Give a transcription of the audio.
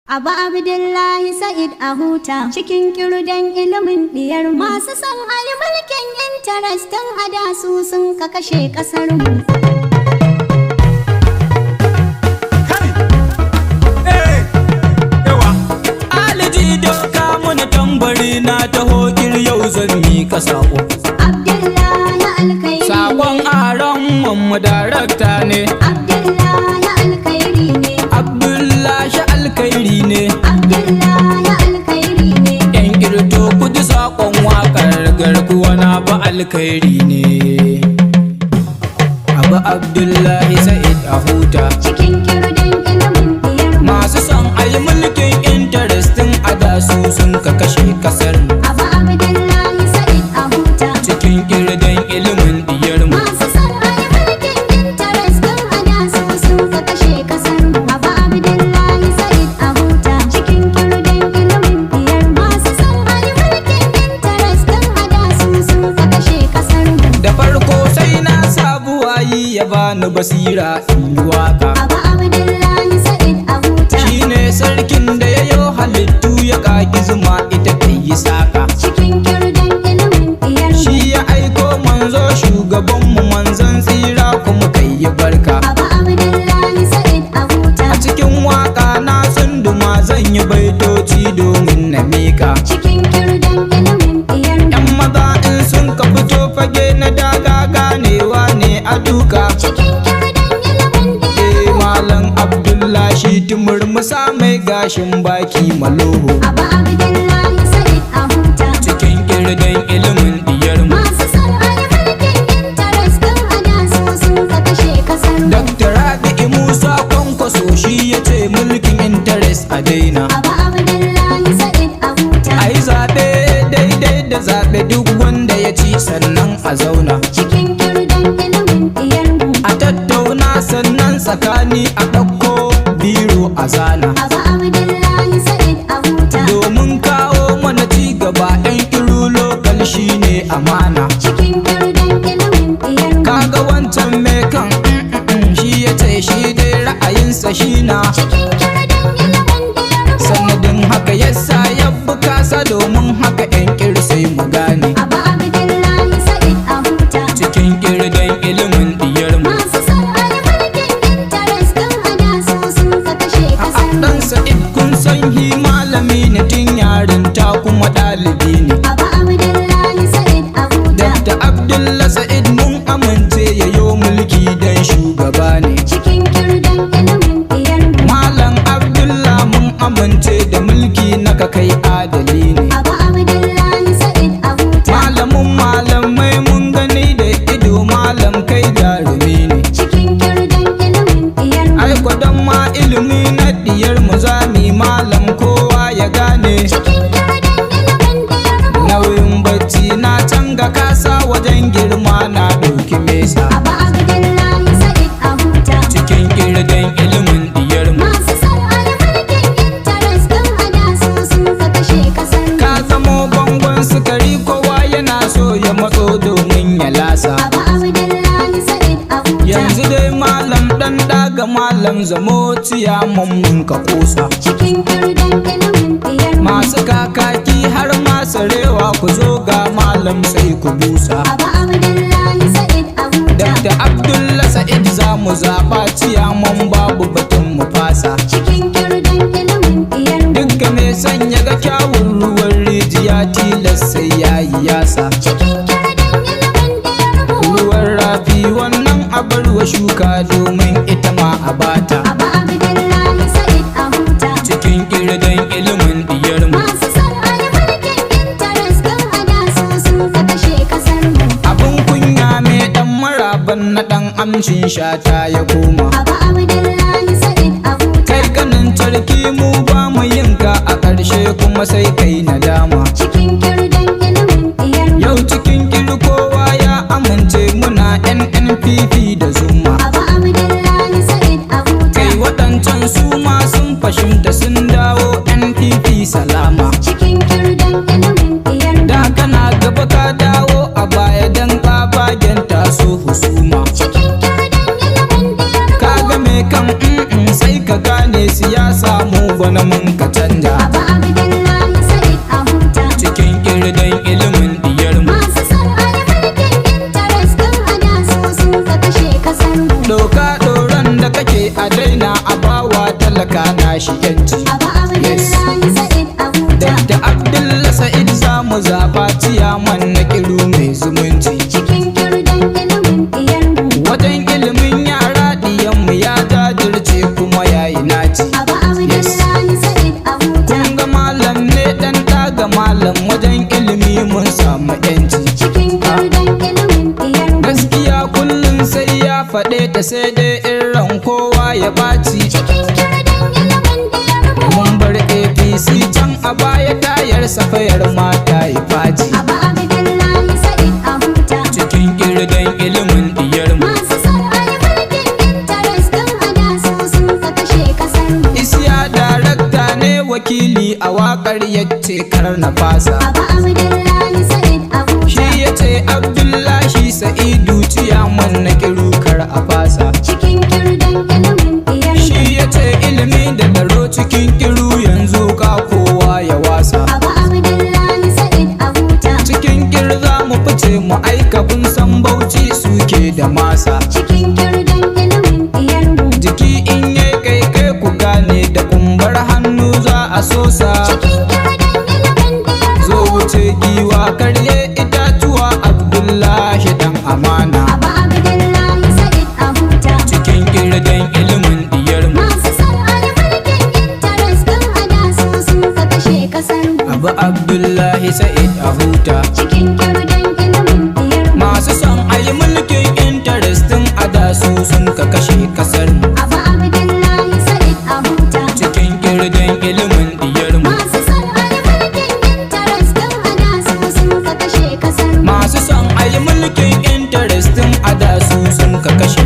Abu Abdullahi Sa'id a huta cikin kirdan ilimin diyar masu son ayi mulkin interest tun a da su sun ka kashe kasar mu. Aliji doka mun tambari na taho yau zan mika sako. Abdullahi alkhairi sakon aron mu darakta ne. Abdullahi alkhairi ne. Abdullahi alkhairi ne. Abdullahi alkhairi ne. Yan kirto kudi sakon wakar garkuwa na ba alkhairi ne. Abu Abdullahi Sa'id a huta cikin kirdan ilimin diyar masu son ayi mulkin interestin a da su sun ka kashe kasar mu. Abu Abdullahi Sa'id a huta cikin kirdan ilimin diyar mu. masu son ayi mulkin interest tun a da su sun ka kashe kasar mu. Abu Abdullahi Sa'id a huta cikin kirdan ilimin diyar masu son ayi mulkin interest tun a da su sun ka kashe kasar mu. Da farko sai na sabuwayi ya bani basira in yi waka. Abu Abdullahi Sa'id a huta Shine sarkin da ya yo halittu ya kaki zuma ita ta yi saka. cikin kirdan ilimin diyar Shi ya aiko manzo shugabanmu manzon tsira kuma kai yi barka. Abu Abdullahi Sa'id a huta A cikin waka na tsunduma zan yi baitoci domin na mika. cikin kirdan ilimin diyar Yan maza in sun ka fito fage na daga ganewa ne a duka. cikin kirdan ilimin diyar Malam Abdullahi timurmusa mai gashin baki maloho. Abu Abdullahi Sa'id a huta Cikin kirdan ilimin diyar mu. masu son ayi mulkin interest tun a da su sun ka kashe kasar mu. Dr. Rabi'u Musa Kwankwaso shi ya ce mulkin interest a daina. Abu Abdullahi Sa'id a huta A yi zaɓe daidai da zaɓe duk wanda ya ci sannan a zauna. cikin kirdan ilimin diyar mu. A tattauna sannan tsakani a ɗauko biro a zana. Abu Abdullahi Sa'id a huta Domin kawo mana ci gaba 'yan kiru lokal shi ne amana. cikin kirdan ilimin diyar mu. Kaga wancan mai kan shi ya ce shi dai ra'ayinsa shi na. cikin kirdan ilimin diyar mu. Sanadin haka yasa ya bukasa domin haka 'yan kir sai mu gane. Abu Abdullahi Sa'id a huta Cikin kirdan ilimin diyar mu. masu son ayi mulkin interest tun a da su sun ka kashe kasar mu. Dan Sa'id kun san hi malami ne tun yarinta kuma ɗalibi ne. Abu Abdullahi Sa'id a huta Dr. Abdullah Sa'id mun amince ya yo mulki dan shugaba ne. cikin kirdan ilimin diyar mu. Malam Abdullah mun amince da mulki na ka kai adali ne. Abu Abdullahi Sa'id a huta Malamin malamai mun gani da ido malam kai jarumi ne. cikin kirdan ilimin diyar mu. Ai kwadon ma ilimi na diyar mu zami malam kowa ya gane. cikin kirdan ilimin diyar mu. Nauyin bacci na canga kasa wajen girma na ɗauki mesa. Abu Abdullahi Sa'id a huta Cikin kirdan ilimin diyar mu. masu son ayi mulkin interest tun a da su sun ka kashe kasar mu. Ka zamo bangon sukari kowa yana so ya matso domin ya lasa. Abu Abdullahi Sa'id a huta Yanzu dai malam dan daga malam zamo ciyaman mun ka kosa. cikin kirdan ilimin diyar mu. Masu kakaki har masu rewa ku zo ga malam sai ku busa. Abu Abdullahi Sa'id a huta Dr. Abdullah Sa'id za mu zaɓa ciyaman babu batun mu fasa. cikin kirdan ilimin diyar mu. Dukka mai son ya ga kyawun ruwan rijiya tilas sai ya yi yasa. cikin kirdan ilimin diyar mu. Ruwan rafi wannan abarwa shuka domin ita ma a bata. Abu Abdullahi Sa'id a huta Cikin kirdan ilimin diyar mu. masu son ayi mulkin interest tun a da su sun ka kashe kasar mu. Abin kunya mai dan maraban na dan amshin shata ya koma. Abu Abdullahi Sa'id a huta Kai ganin tarki mu ba mu yinka a ƙarshe kuma sai kai nadama. cikin kirdan ilimin diyar mu. Yau cikin kowa ya amince muna NNPP da Zuma. Abu Abdullahi Sa'id a huta Kai waɗancan su ma sun fashimta sun dawo NPP salama. cikin kirdan ilimin diyar mu. Da kana gaba ka dawo a baya dan ƙabagen taso husuma. cikin kirdan ilimin diyar mu. Kaga me kan sai ka gane siyasa mu ban bana mun ka canja. Abu Abdullahi Sa'id a huta. Cikin kirdan ilimin diyar mu. Masu son ayi mulkin interest din ada su sun ka kashe kasar mu. Doka doron da kake a daina a bawa talaka na shi yanci. Abu Abdullahi Sa'id a huta. Dakta Abdullahi Sa'id za mu zaba ciyaman na kiru mai zumunci. Cikin kirdan ilimin diyar mu. Wajen ilimin yara diyan mu ya jajirce kuma yayi naci. Abu Abdullahi Sa'id a huta. Kun ga malam ne dan daga malam wajen ilimi mun samu yanci. Cikin kirdan ilimin diyar mu. Gaskiya kullum sai ya faɗe ta sai dai in ran kowa ya ɓaci. Cikin kirdan ilimin diyar mu. Mun bar APC can a baya tayar safayar mata yi faci. Abu Abdullahi Sa'id a huta. Cikin kirdan ilimin diyar mu. Masu son ayi mulkin interest din ada su sun ka kashe kasar mu. Isiya darakta ne wakili a waƙar yace kar na fasa. Abu Abdullahi Sa'id a huta. Shi yace Abdullahi Sa'idu ciyaman na kiru kar a fasa. Cikin kirdan ilimin diyar mu. Shi yace ilimi da tsaro cikin kiru yanzu ka kowa ya wasa. Abu Abdullahi Sa'id a huta. Cikin kir za mu fice mu aika kun san Bauchi suke da masa. Cikin kirdan ilimin diyar mu. Jiki in yi kai ku gane da kumbar hannu za a sosa. Cikin kirdan ilimin diyar Zo mu. wuce giwa karye itatuwa Abdullahi dan amana. Abu Abdullahi Sa'id a huta. Cikin kirdan ilimin diyar mu. Masu son ayi mulkin interest din ada su sun ka kashe kasar mu. Abu Abdullahi Sa'id a huta. Cikin kirdan ilimin diyar mu. Masu son ayi mulkin interestin ada su sun ka kashe kasar mu. Abu Abdullahi Sa'id a huta. Cikin kirdan ilimin diyar mu. Masu son ayi mulkin interest din ada su sun ka kashe kasar mu. Masu son ayi mulkin interestin ada su sun ka kashe